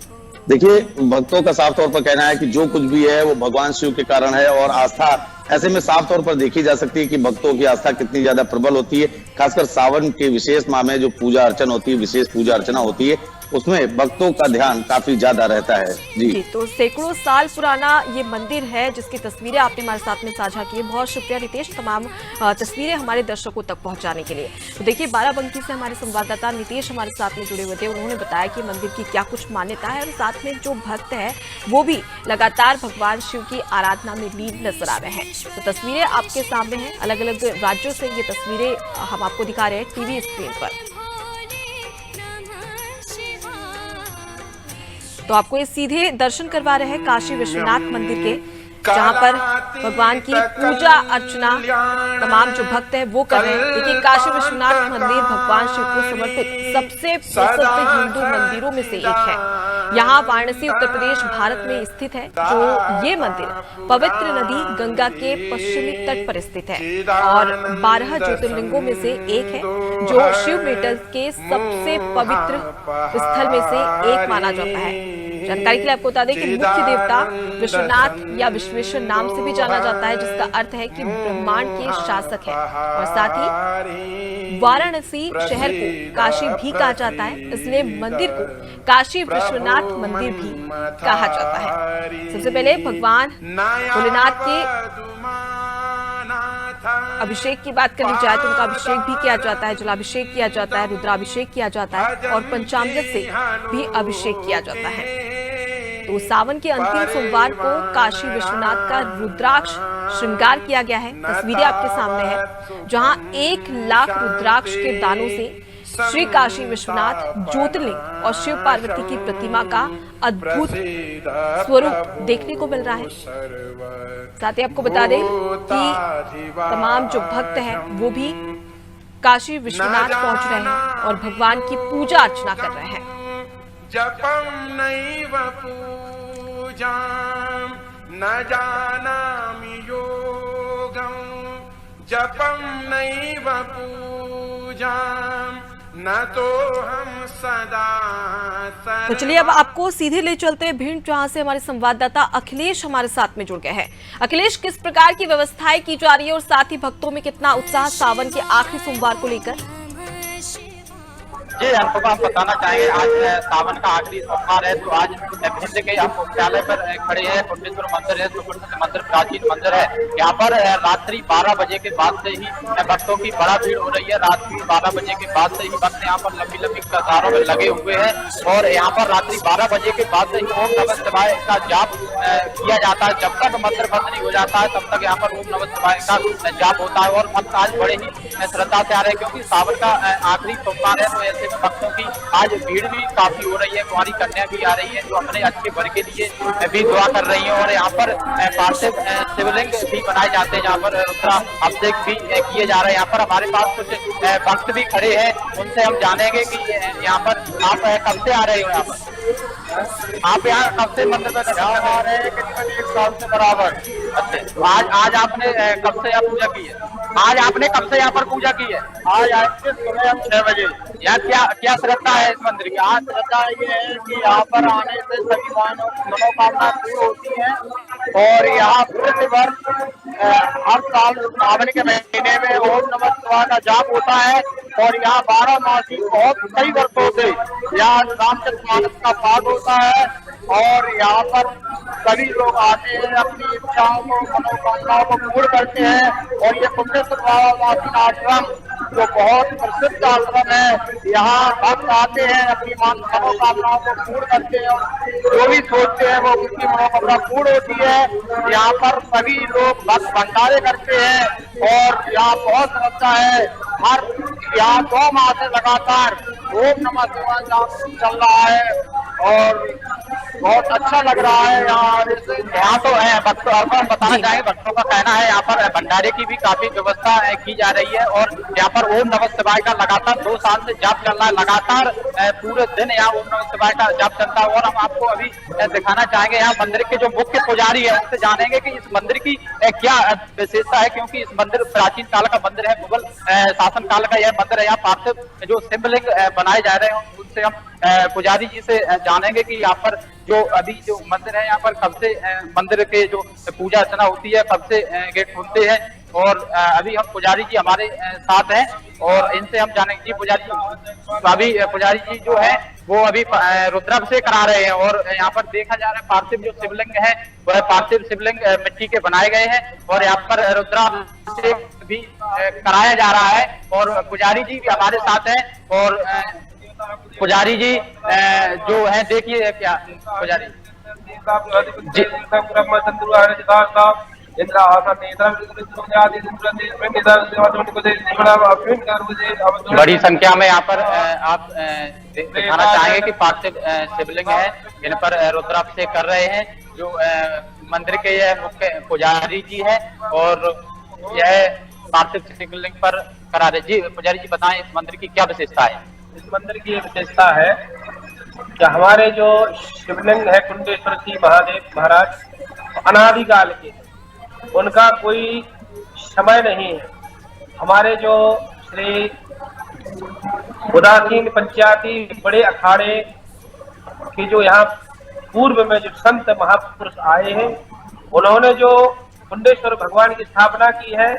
देखिए, भक्तों का साफ तौर पर कहना है कि जो कुछ भी है वो भगवान शिव के कारण है और आस्था ऐसे में साफ तौर पर देखी जा सकती है कि भक्तों की आस्था कितनी ज्यादा प्रबल होती है। खासकर सावन के विशेष माह में जो पूजा अर्चना होती है, विशेष पूजा अर्चना होती है, उसमें भक्तों का ध्यान काफी ज्यादा रहता है। जी, तो सैकड़ों साल पुराना ये मंदिर है जिसकी तस्वीरें आपने हमारे साथ में साझा की है। बहुत शुक्रिया नितेश, तमाम तस्वीरें हमारे दर्शकों तक पहुंचाने के लिए। तो देखिए, बाराबंकी से हमारे संवाददाता नितेश हमारे साथ में जुड़े हुए थे। उन्होंने बताया कि मंदिर की क्या कुछ मान्यता है और साथ में जो भक्त है वो भी लगातार भगवान शिव की आराधना में लीन नजर आ रहे हैं। तो तस्वीरें आपके सामने हैं, अलग अलग राज्यों से ये तस्वीरें हम आपको दिखा रहे हैं टीवी स्क्रीन पर। तो आपको ये सीधे दर्शन करवा रहे हैं काशी विश्वनाथ मंदिर के, जहां पर भगवान की पूजा अर्चना तमाम जो भक्त हैं वो कर रहे हैं। देखिए, काशी विश्वनाथ मंदिर भगवान शिव को समर्पित सबसे प्रसिद्ध हिंदू मंदिरों में से एक है। यहाँ वाराणसी उत्तर प्रदेश भारत में स्थित है। जो ये मंदिर पवित्र नदी गंगा के पश्चिमी तट पर स्थित है और 12 ज्योतिर्लिंगों में से एक है, जो शिव मेटल के सबसे पवित्र स्थल में से एक माना जाता है। जानकारी के लिए आपको बता दें कि मुख्य देवता विश्वनाथ या विश्वेश्वर नाम से भी जाना जाता है, जिसका अर्थ है कि ब्रह्मांड के शासक है। और साथ ही वाराणसी शहर को काशी भी कहा जाता है, इसलिए मंदिर को काशी विश्वनाथ मंदिर भी कहा जाता है। सबसे पहले भगवान भोलेनाथ के अभिषेक की बात कर ली जाए तो उनका अभिषेक भी किया जाता है, जलाभिषेक किया जाता है, रुद्राभिषेक किया जाता है और पंचामृत से भी अभिषेक किया जाता है। तो सावन के अंतिम सोमवार को काशी विश्वनाथ का रुद्राक्ष श्रृंगार किया गया है। तस्वीरें आपके सामने है, जहां 1 लाख रुद्राक्ष के दानों से श्री काशी विश्वनाथ ज्योतिर्लिंग और शिव पार्वती की प्रतिमा का अद्भुत स्वरूप देखने को मिल रहा है। साथ ही आपको बता दें कि तमाम जो भक्त हैं वो भी काशी विश्वनाथ पहुंच रहे हैं और भगवान की पूजा अर्चना कर रहे हैं। जपम नैव पूजाम न जानामि योगम, जपम नैव पूजाम न तो हम सदा। तो चलिए अब आपको सीधे ले चलते हैं भिंड, जहां से हमारे संवाददाता अखिलेश हमारे साथ में जुड़ गए हैं। अखिलेश, किस प्रकार की व्यवस्थाएं की जा रही है और साथ ही भक्तों में कितना उत्साह सावन के आखिरी सोमवार को लेकर? जी, आपको हम बताना चाहेंगे, आज सावन का आखिरी सोमवार है। तो आज भिंड के हम मुख्यालय पर खड़े हैं। कुंडेश्वर मंदिर है, सुप्रसिद्ध मंदिर, प्राचीन मंदिर है। यहाँ पर रात्रि 12 बजे के बाद से ही भक्तों की बड़ा भीड़ हो रही है। रात्रि 12 बजे के बाद से ही भक्त यहाँ पर लंबी लंबी कतारों में लगे हुए हैं और यहाँ पर रात्रि 12 बजे के बाद से ही ओम नमः शिवाय का जाप किया जाता है। जब तक मंदिर बंद नहीं हो जाता है तब तक यहाँ पर ओम नमः शिवाय का जाप होता है और भक्त आज बड़े ही श्रद्धा से आ रहे हैं, क्योंकि सावन का आखिरी सोमवार है। तो ऐसे भक्तों की आज भीड़ भी काफी हो रही है। कुंवारी कन्या भी आ रही है जो अपने अच्छे वर के लिए भी दुआ कर रही है। और यहाँ पर पार्थिव शिवलिंग भी बनाए जाते हैं, जहाँ पर रुद्राभिषेक भी किए जा रहे हैं। यहाँ पर हमारे पास कुछ भक्त भी खड़े हैं, उनसे हम जानेंगे कि यहाँ पर आप कब से आ रहे हो? यहाँ पर आप यहाँ कब से मंदिर में आ रहे हैं? करीबन 1 साल से बराबर। अच्छा, आज आपने कब से यहाँ पूजा की है? आज आपने कब से यहाँ पर पूजा की है? आज आए सुबह हम 6 बजे। यहाँ क्या श्रद्धा है इस मंदिर की? आज श्रद्धा ये है कि यहाँ पर आने से सभी मनोकामना पूरी होती है और यहाँ प्रतिवर्ष हर साल सावन के महीने में ओम नमः शिवाय का जाप होता है और यहाँ 12 मासी बहुत कई वर्षों से यहाँ रामचरितमानस का पाठ होता है और यहाँ पर सभी लोग आते हैं, अपनी इच्छाओं को, मनोकामनाओं को पूर्ण करते हैं। और ये कुंडेश्वर बाबा आश्रम जो बहुत प्रसिद्ध आश्रम है, यहाँ भक्त आते हैं, अपनी मनोकामनाओं को पूर्ण करते हैं और जो भी सोचते हैं वो उनकी मनोकामना पूर्ण होती है। यहाँ पर सभी लोग भक्त भंडारे करते हैं और यहाँ बहुत श्रद्धा है। हर यहाँ 2 माह से लगातार ओम नमः शिवाय जाप चल रहा है और बहुत अच्छा लग रहा है। यहाँ तो है भक्तों, हम बताना चाहेंगे, भक्तों का कहना है यहाँ पर भंडारे की भी काफी व्यवस्था की जा रही है और यहाँ पर ओम नमः शिवाय का लगातार 2 साल से जाप चल रहा है। लगातार पूरे दिन यहाँ ओम नमः शिवाय का जाप चलता है। और हम आपको अभी दिखाना चाहेंगे यहाँ मंदिर के जो मुख्य पुजारी है उनसे जानेंगे कि इस मंदिर की क्या विशेषता है, क्योंकि इस मंदिर प्राचीन काल का मंदिर है, मुगल शासन काल का यह मंदिर है। यहाँ पार्थिव जो शिवलिंग बनाए जा रहे हैं उनसे हम पुजारी जी से जानेंगे कि यहाँ पर जो अभी जो मंदिर है यहाँ पर कब से मंदिर के जो पूजा अर्चना होती है, कब से गेट खुलते हैं। और अभी हम पुजारी जी हमारे साथ हैं और इनसे हम जानेंगे। जी पुजारी जी, अभी पुजारी जी जो है वो अभी रुद्राभिषेक करा रहे हैं। और यहाँ पर देखा जा रहा है पार्थिव जो शिवलिंग है वह पार्थिव शिवलिंग मिट्टी के बनाए गए हैं और यहाँ पर रुद्राभिषेक भी कराया जा रहा है। और पुजारी जी भी हमारे साथ हैं। और पुजारी जी जो है देखिए क्या पुजारी जी बड़ी संख्या में यहाँ पर आप दिखाना चाहेंगे कि पार्थिव शिवलिंग है, इन पर रुद्राभिषेक कर रहे हैं जो मंदिर के यह मुख्य पुजारी जी है। और यह पार्थिव शिवलिंग पर करा रहे जी। पुजारी जी बताएं इस मंदिर की क्या विशेषता है? इस मंदिर की विशेषता है कि हमारे जो शिवलिंग है कुंडेश्वर जी महादेव महाराज अनादिकाल के, उनका कोई समय नहीं है। हमारे जो श्री उदासीन पंचायती बड़े अखाड़े के जो यहाँ पूर्व में जो संत महापुरुष आए हैं, उन्होंने जो कुंडेश्वर भगवान की स्थापना की है,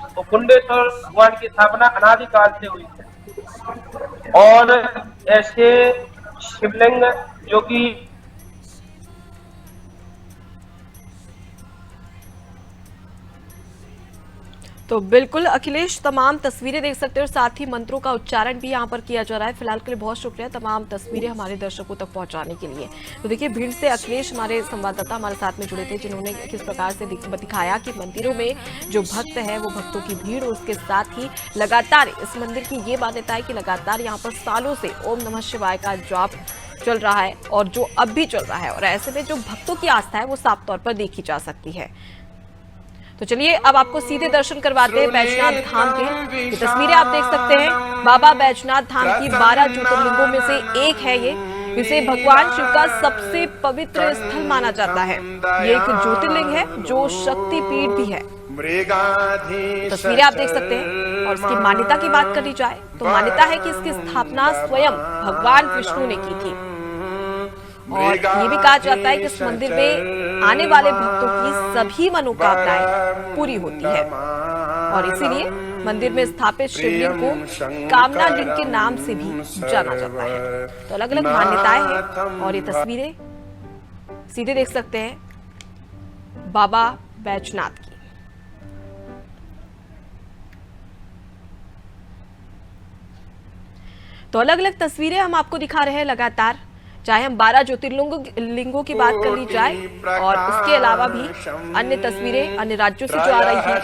तो कुंडेश्वर भगवान की स्थापना अनादिकाल से हुई है। और ऐसे शिवलिंग जो कि तो बिल्कुल अखिलेश तमाम तस्वीरें देख सकते हैं और साथ ही मंत्रों का उच्चारण भी यहाँ पर किया जा रहा है। फिलहाल के लिए बहुत शुक्रिया तमाम तस्वीरें हमारे दर्शकों तक पहुंचाने के लिए। तो देखिए भीड़ से अखिलेश हमारे संवाददाता हमारे साथ में जुड़े थे, जिन्होंने किस प्रकार से दिखाया कि मंदिरों में जो भक्त है वो भक्तों की भीड़, और उसके साथ ही लगातार इस मंदिर की ये मान्यता है कि लगातार यहाँ पर सालों से ओम नमः शिवाय का जाप चल रहा है और जो अब भी चल रहा है। और ऐसे में जो भक्तों की आस्था है वो साफ तौर पर देखी जा सकती है। तो चलिए अब आपको सीधे दर्शन करवाते हैं बैजनाथ धाम के। ये तस्वीरें आप देख सकते हैं बाबा बैजनाथ धाम की 12 ज्योतिर्लिंगों में से एक है ये। इसे भगवान शिव का सबसे पवित्र स्थल माना जाता है। ये एक ज्योतिर्लिंग है जो शक्ति पीठ भी है। तस्वीरें आप देख सकते हैं। और इसकी मान्यता की बात करी जाए तो मान्यता है कि इसकी स्थापना स्वयं भगवान विष्णु ने की थी। और ये भी कहा जाता है कि इस मंदिर में आने वाले भक्तों की सभी मनोकामनाएं पूरी होती है। और इसीलिए मंदिर में स्थापित शिवलिंग को कामना लिंग के नाम से भी जाना जाता है। तो अलग अलग मान्यताएं हैं और ये तस्वीरें सीधे देख सकते हैं बाबा बैजनाथ की। तो अलग अलग तस्वीरें हम आपको दिखा रहे हैं लगातार, चाहे हम 12 ज्योतिर्लिंगों की बात कर ली जाए और उसके अलावा भी अन्य तस्वीरें अन्य राज्यों से जो आ रही है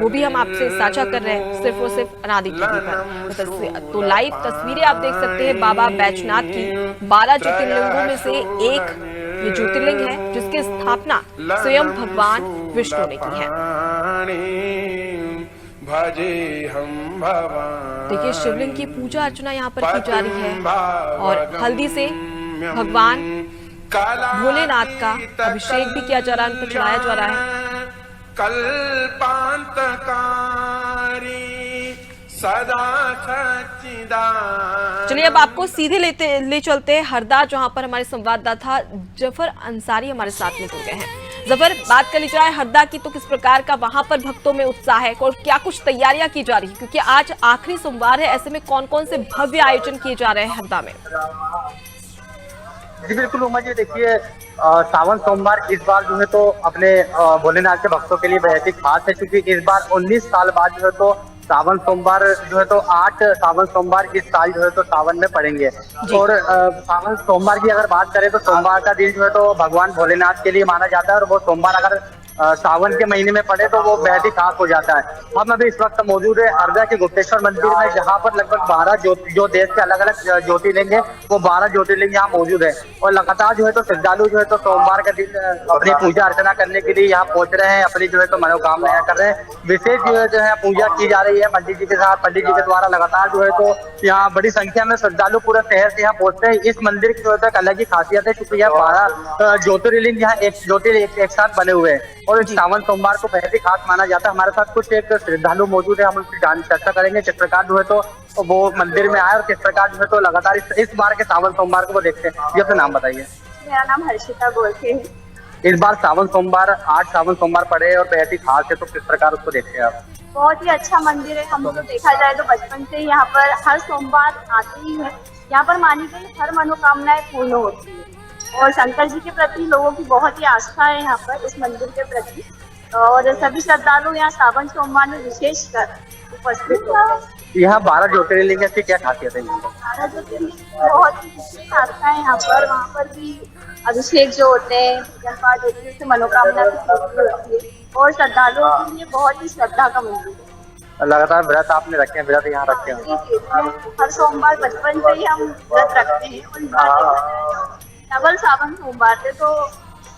वो भी हम आपसे साझा कर रहे हैं सिर्फ और सिर्फ अनादि टीवी पर। तो लाइव तस्वीरें आप देख सकते हैं बाबा बैजनाथ की 12 ज्योतिर्लिंगों में से एक ये ज्योतिर्लिंग है जिसकी स्थापना स्वयं भगवान विष्णु ने की है। देखिए शिवलिंग की पूजा अर्चना यहाँ पर की जा रही है और हल्दी से भगवान भोलेनाथ का अभिषेक भी किया जा रहा है, उन पर चढ़ाया जा रहा है। कल्पांतकारी सदा चलिए अब आपको सीधे ले चलते हैं हरदा, जहां पर हमारे संवाददाता जफर अंसारी हमारे साथ में जुड़ गए हैं। जफर, बात कर ली जाए हरदा की तो किस प्रकार का वहां पर भक्तों में उत्साह है और क्या कुछ तैयारियां की जा रही है, क्योंकि आज आखिरी सोमवार है, ऐसे में कौन कौन से भव्य आयोजन किए जा रहे हैं हरदा में? जी बिल्कुल उमा जी, देखिए सावन सोमवार इस बार जो है तो अपने भोलेनाथ के भक्तों के लिए बहुत ही खास है, क्योंकि इस बार 19 साल बाद जो है तो सावन सोमवार जो है तो 8 सावन सोमवार इस साल जो है तो सावन में पड़ेंगे। और सावन सोमवार की अगर बात करें तो सोमवार का दिन जो है तो भगवान भोलेनाथ के लिए माना जाता है और वो सोमवार अगर सावन के महीने में पड़े तो वो बेहद ही खास हो जाता है। हम अभी इस वक्त मौजूद है हरदा के गुप्तेश्वर मंदिर में, जहाँ पर लगभग 12 जो देश के अलग अलग ज्योतिर्लिंग है वो 12 ज्योतिर्लिंग यहाँ मौजूद है। और लगातार जो है तो श्रद्धालु जो है तो सोमवार का दिन अपनी पूजा अर्चना करने के लिए यहाँ पहुंच रहे हैं, अपनी जो है तो मनोकामना कर रहे हैं। विशेष जो है पूजा की जा रही है पंडित जी के साथ, पंडित जी के द्वारा लगातार जो है तो यहाँ बड़ी संख्या में श्रद्धालु पूरे शहर से यहाँ पहुंचते हैं। इस मंदिर की जो है तो एक अलग ही खासियत है, क्योंकि यह 12 ज्योतिर्लिंग यहाँ एक साथ बने हुए हैं और सावन सोमवार को बहुत ही खास माना जाता है। हमारे साथ कुछ एक श्रद्धालु मौजूद है, हम उनसे चर्चा करेंगे किस प्रकार जो है तो वो मंदिर में आए और किस प्रकार जो है तो लगातार इस बार के सावन सोमवार को वो देखते हैं। ये अपना नाम बताइए। मेरा नाम हर्षिता गोरखे है। इस बार सावन सोमवार 8 सावन सोमवार पड़े और बहुत ही खास है, तो किस प्रकार उसको देखते हैं आप? बहुत ही अच्छा मंदिर है। हम तो देखा जाए तो बचपन से यहाँ पर हर सोमवार आते ही है यहाँ पर मानी गई हर मनोकामनाएं पूर्ण होती है और शंकर जी के प्रति लोगों की बहुत ही आस्था है यहाँ पर इस मंदिर के प्रति। और सभी श्रद्धालु यहाँ सावन सोमवार में विशेष कर उपस्थित होते हैं। यहाँ 12 ज्योतिर्लिंग की क्या खासियत है? 12 ज्योतिर्लिंग बहुत ही विशेष आस्था है यहाँ पर। वहाँ पर भी अभिषेक जो होते हैं, पूजन पाठ होती है, उससे मनोकामना की पूर्ति होती है और श्रद्धालुओं के लिए बहुत ही श्रद्धा का मंदिर है। लगातार व्रत आपने रखे हैं, व्रत यहाँ रखे हैं? हर सोमवार बचपन से ही हम व्रत रखते हैं और डबल सावन सोमवार थे तो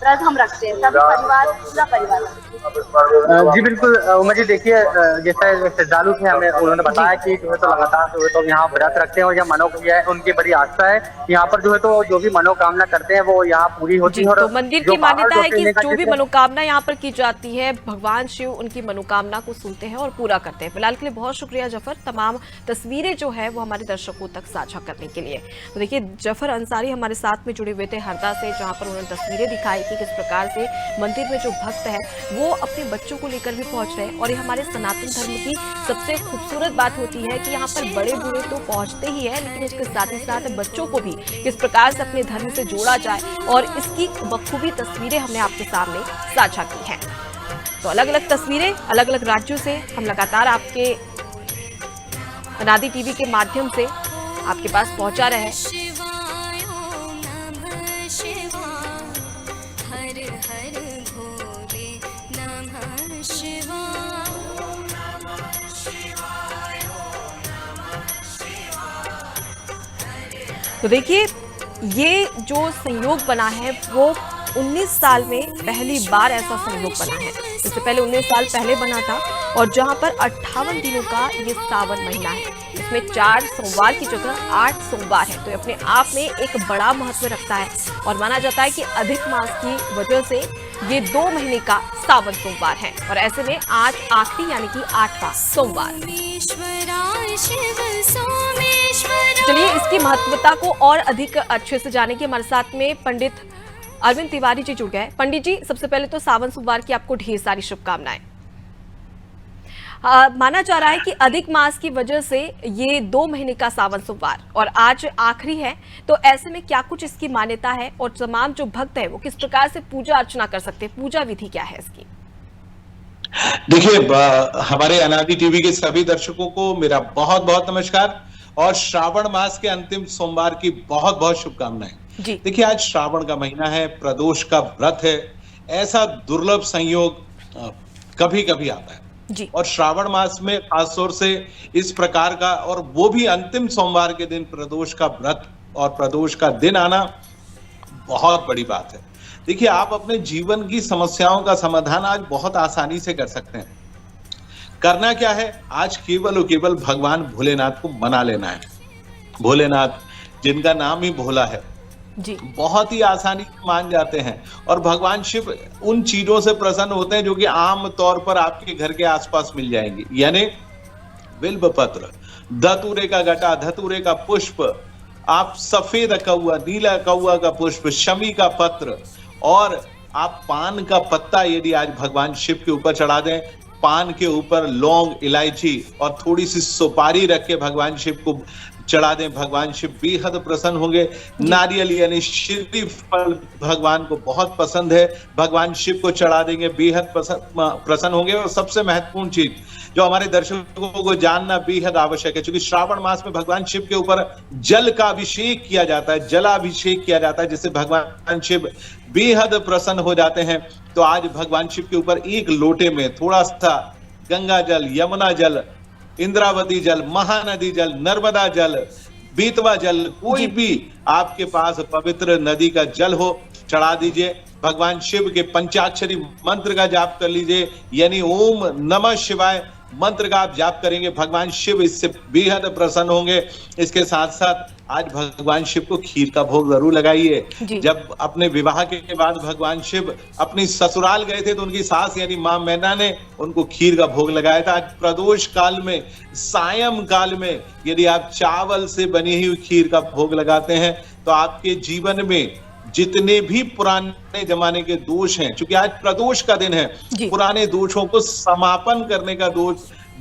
व्रत हम रखते हैं, सभी परिवार, पूरा परिवार। जी बिल्कुल उमा जी, देखिए जैसे श्रद्धालु थे हमें उन्होंने बताया कि जो है तो लगातार जो है तो यहाँ व्रत रखते हैं और यहाँ उनकी बड़ी आस्था है। यहाँ पर जो है तो जो भी मनोकामना करते हैं वो यहाँ पूरी होती है। तो मंदिर की मान्यता है कि जो भी मनोकामना यहाँ पर की जाती है, भगवान शिव उनकी मनोकामना को सुनते हैं और पूरा करते हैं। फिलहाल के लिए बहुत शुक्रिया जफर, तमाम तस्वीरें जो है वो हमारे दर्शकों तक साझा करने के लिए। तो देखिए जफर अंसारी हमारे साथ में जुड़े हुए थे हरदा से, जहाँ पर उन्होंने तस्वीरें दिखाई कि किस प्रकार से मंदिर में जो भक्त है वो अपने बच्चों को लेकर भी पहुंच रहे हैं। और ये हमारे सनातन धर्म की सबसे खूबसूरत बात होती है कि यहाँ पर बड़े बूढ़े तो पहुंचते ही है, लेकिन इसके साथ ही साथ बच्चों को भी किस प्रकार से अपने धर्म से जोड़ा जाए, और इसकी बखूबी तस्वीरें हमने आपके सामने साझा की हैं। तो अलग अलग तस्वीरें अलग अलग राज्यों से हम लगातार आपके अनादि टीवी के माध्यम से आपके पास पहुंचा रहे हैं। तो देखिए ये जो संयोग बना है वो 19 साल में पहली बार ऐसा संयोग बना है। इससे पहले 19 साल पहले बना था और जहां पर 58 दिनों का ये सावन महीना है। इसमें 4 सोमवार की जगह 8 सोमवार है, तो अपने आप में एक बड़ा महत्व रखता है और माना जाता है कि अधिक मास की वजह से ये 2 महीने का सावन सोमवार है और ऐसे में आज आखिरी यानी कि 8वां सोमवार। चलिए इसकी महत्वता को और अधिक अच्छे से जाने के हमारे साथ में पंडित अरविंद तिवारी जी जुड़ गए। पंडित जी, सबसे पहले तो सावन सोमवार की आपको ढेर सारी शुभकामनाएं। माना जा रहा है कि अधिक मास की वजह से ये 2 महीने का सावन सोमवार और आज आखिरी है, तो ऐसे में क्या कुछ इसकी मान्यता है और तमाम जो भक्त है वो किस प्रकार से पूजा अर्चना कर सकते हैं, पूजा विधि क्या है इसकी? देखिए हमारे अनादि टीवी के सभी दर्शकों को मेरा बहुत बहुत नमस्कार और श्रावण मास के अंतिम सोमवार की बहुत बहुत शुभकामनाएं। देखिए आज श्रावण का महीना है, प्रदोष का व्रत है, ऐसा दुर्लभ संयोग कभी कभी आता है जी। और श्रावण मास में खासतौर से इस प्रकार का, और वो भी अंतिम सोमवार के दिन प्रदोष का व्रत और प्रदोष का दिन आना बहुत बड़ी बात है। देखिए आप अपने जीवन की समस्याओं का समाधान आज बहुत आसानी से कर सकते हैं। करना क्या है, आज केवल और केवल भगवान भोलेनाथ को मना लेना है। भोलेनाथ जिनका नाम ही भोला है जी, बहुत ही आसानी से मान जाते हैं और भगवान शिव उन चीजों से प्रसन्न होते हैं जो कि आम तौर पर आपके घर के आसपास मिल जाएंगी, यानी बिल्व पत्र, धतूरे का गटा, धतूरे का पुष्प, आप सफेद कौआ, नीला कौआ का पुष्प, शमी का पत्र और आप पान का पत्ता यदि आज भगवान शिव के ऊपर चढ़ा दें, पान के ऊपर लौंग, इलायची और थोड़ी सी सुपारी रख के भगवान शिव को चढ़ा दें, भगवान शिव बेहद प्रसन्न होंगे। नारियल यानी श्रीफल भगवान को बहुत पसंद है, भगवान शिव को चढ़ा देंगे, बेहद प्रसन्न होंगे। और सबसे महत्वपूर्ण चीज जो हमारे दर्शकों को जानना बेहद आवश्यक है, क्योंकि श्रावण मास में भगवान शिव के ऊपर जल का अभिषेक किया जाता है, जलाभिषेक किया जाता है, जिससे भगवान शिव बेहद प्रसन्न हो जाते हैं। तो आज भगवान शिव के ऊपर एक लोटे में थोड़ा सा गंगा जल, यमुना जल, इंद्रावती जल, महानदी जल, नर्मदा जल, बेतवा जल, कोई भी आपके पास पवित्र नदी का जल हो चढ़ा दीजिए। भगवान शिव के पंचाक्षरी मंत्र का जाप कर लीजिए, यानी ओम नमः शिवाय मंत्र का आप जाप करेंगे, भगवान शिव इससे बेहद प्रसन्न होंगे। इसके साथ साथ आज भगवान शिव को खीर का भोग जरूर लगाइए। जब अपने विवाह के बाद भगवान शिव अपनी ससुराल गए थे तो उनकी सास यानी मां मैना ने उनको खीर का भोग लगाया था। आज प्रदोष काल में, सायं काल में यदि आप चावल से बनी हुई खीर का भोग लगाते हैं तो आपके जीवन में जितने भी पुराने जमाने के दोष हैं, क्योंकि आज प्रदोष का दिन है, पुराने दोषों को समापन करने का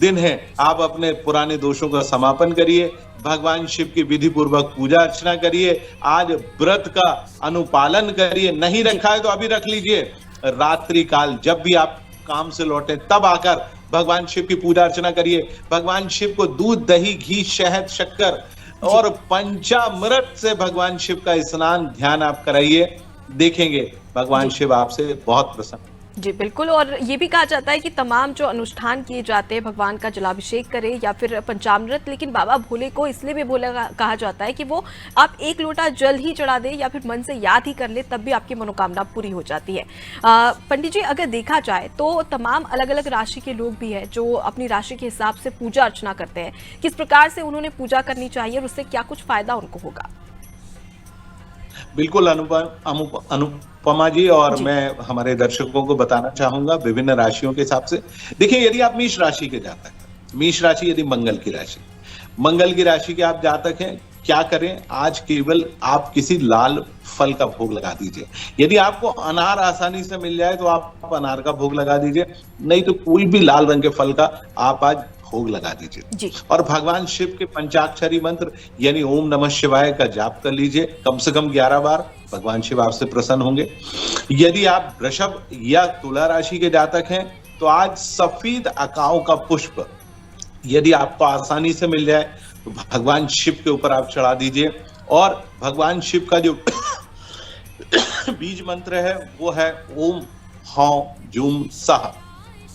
दिन है, आप अपने पुराने दोषों का समापन करिए, भगवान शिव की विधि पूर्वक पूजा अर्चना करिए, आज व्रत का अनुपालन करिए, नहीं रखा है तो अभी रख लीजिए। रात्रि काल जब भी आप काम से लौटे तब आकर भगवान शिव की पूजा अर्चना करिए। भगवान शिव को दूध, दही, घी, शहद, शक्कर और पंचामृत से भगवान शिव का स्नान ध्यान आप कराइए, देखेंगे भगवान शिव आपसे बहुत प्रसन्न। जी बिल्कुल। और ये भी कहा जाता है कि तमाम जो अनुष्ठान किए जाते हैं, भगवान का जलाभिषेक करें या फिर पंचामृत, लेकिन बाबा भोले को इसलिए भी भोले कहा जाता है कि वो आप एक लोटा जल ही चढ़ा दें या फिर मन से याद ही कर ले, तब भी आपकी मनोकामना पूरी हो जाती है। पंडित जी, अगर देखा जाए तो तमाम अलग अलग राशि के लोग भी हैं जो अपनी राशि के हिसाब से पूजा अर्चना करते हैं, किस प्रकार से उन्होंने पूजा करनी चाहिए और उससे क्या कुछ फायदा उनको होगा? बिल्कुल अनुपमा जी, और मैं हमारे दर्शकों को बताना चाहूंगा विभिन्न राशियों के हिसाब से। देखिए, यदि आप मेष राशि के जातक हैं, मेष राशि यदि मंगल की राशि के आप जातक हैं, क्या करें? आज केवल आप किसी लाल फल का भोग लगा दीजिए। यदि आपको अनार आसानी से मिल जाए तो आप अनार का भोग लगा दीजिए, नहीं तो कोई भी लाल रंग के फल का आप आज भोग लगा दीजिए। और भगवान शिव के पंचाक्षरी मंत्र यानी ओम नमः शिवाय का जाप कर लीजिए कम से कम 11 बार, भगवान शिव आपसे प्रसन्न होंगे। यदि आप वृषभ या तुला राशि के जातक हैं तो आज सफेद अकाओं का पुष्प यदि आपको आसानी से मिल जाए तो भगवान शिव के ऊपर आप चढ़ा दीजिए। और भगवान शिव का जो बीज मंत्र है वो है ओम हौं जूम सह,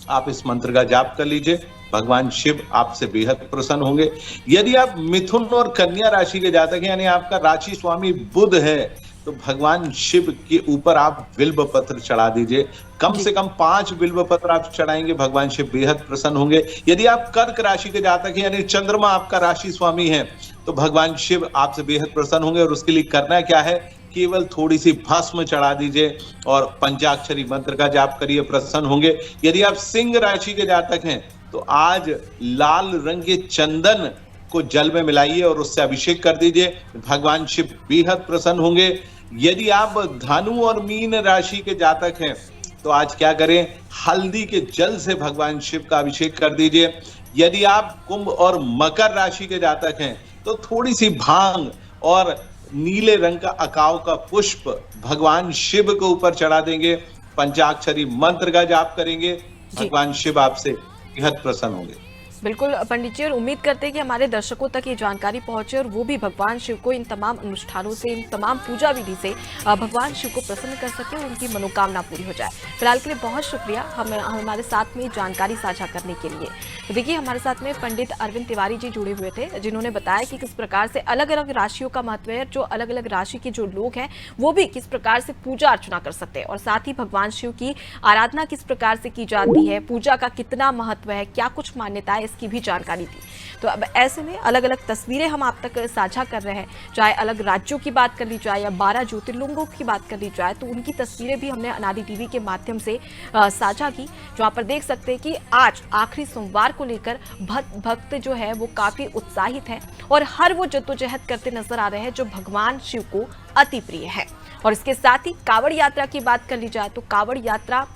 आप इस मंत्र का जाप कर लीजिए, भगवान शिव आपसे बेहद प्रसन्न होंगे। यदि आप मिथुन और कन्या राशि के जातक हैं, यानी आपका राशि स्वामी बुध है, तो भगवान शिव के ऊपर आप बिल्व पत्र चढ़ा दीजिए, कम से कम 5 बिल्व पत्र आप चढ़ाएंगे, भगवान शिव बेहद प्रसन्न होंगे। यदि आप कर्क राशि के जातक हैं, यानी चंद्रमा आपका राशि स्वामी है, तो भगवान शिव आपसे बेहद प्रसन्न होंगे। और उसके लिए करना क्या है? केवल थोड़ी सी भस्म चढ़ा दीजिए और पंचाक्षरी मंत्र का जाप करिए, प्रसन्न होंगे। यदि आप सिंह राशि के जातक हैं तो आज लाल रंग के चंदन को जल में मिलाइए और उससे अभिषेक कर दीजिए, भगवान शिव बेहद प्रसन्न होंगे। यदि आप धनु और मीन राशि के जातक हैं तो आज क्या करें? हल्दी के जल से भगवान शिव का अभिषेक कर दीजिए। यदि आप कुंभ और मकर राशि के जातक हैं तो थोड़ी सी भांग और नीले रंग का अकाव का पुष्प भगवान शिव के ऊपर चढ़ा देंगे, पंचाक्षरी मंत्र का जाप करेंगे, भगवान शिव आपसे बेहद प्रसन्न होंगे। बिल्कुल पंडित जी, और उम्मीद करते हैं कि हमारे दर्शकों तक ये जानकारी पहुंचे और वो भी भगवान शिव को इन तमाम अनुष्ठानों से, इन तमाम पूजा विधि से भगवान शिव को प्रसन्न कर सके और उनकी मनोकामना पूरी हो जाए। फिलहाल के लिए बहुत शुक्रिया हमारे साथ में जानकारी साझा करने के लिए। तो देखिए, हमारे साथ में पंडित अरविंद तिवारी जी जुड़े हुए थे, जिन्होंने बताया कि किस प्रकार से अलग अलग राशियों का महत्व है, जो अलग अलग राशि के जो लोग हैं वो भी किस प्रकार से पूजा अर्चना कर सकते हैं और साथ ही भगवान शिव की आराधना किस प्रकार से की जाती है, पूजा का कितना महत्व है, क्या कुछ मान्यता है, इसकी भी जानकारी दी। तो अब ऐसे में अलग अलग तस्वीरें हम आप तक साझा कर रहे हैं, चाहे अलग राज्यों की बात कर ली जाए या 12 ज्योतिर्लिंगों की बात कर ली जाए, तो उनकी तस्वीरें भी हमने अनादि टीवी के माध्यम से साझा की। जहां पर देख सकते हैं कि आज आखिरी सोमवार को लेकर भक्त जो है वो काफी उत्साहित है और हर वो जद्दोजहद करते नजर आ रहे हैं जो भगवान शिव को अति प्रिय है। और इसके साथ ही कावड़ यात्रा की बात कर ली जाए तो कावड़ यात्रा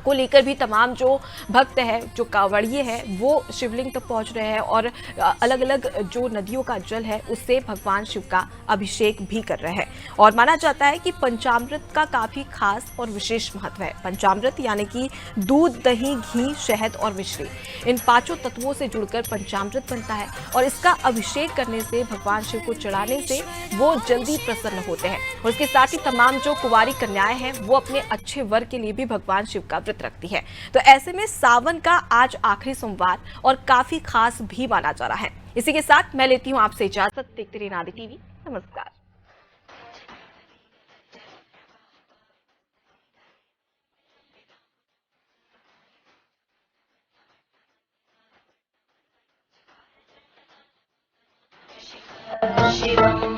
को लेकर भी तमाम जो भक्त है, जो कांवड़िए हैं, वो शिवलिंग तक पहुंच रहे हैं और अलग अलग जो नदियों का जल है उससे भगवान शिव का अभिषेक भी कर रहे हैं। और माना जाता है कि पंचामृत का काफी खास और विशेष महत्व है। पंचामृत यानी कि दूध, दही, घी, शहद और मिश्री, इन 5 तत्वों से जुड़कर पंचामृत बनता है और इसका अभिषेक करने से, भगवान शिव को चढ़ाने से वो जल्दी प्रसन्न होते हैं। और इसके साथ ही तमाम जो कुंवारी कन्याएं हैं वो अपने अच्छे वर के लिए भी भगवान शिव का रखती है। तो ऐसे में सावन का आज आखिरी सोमवार और काफी खास भी माना जा रहा है। इसी के साथ मैं लेती हूं आपसे इजाजत। देखते रहिए अनादि टीवी। नमस्कार। शिवम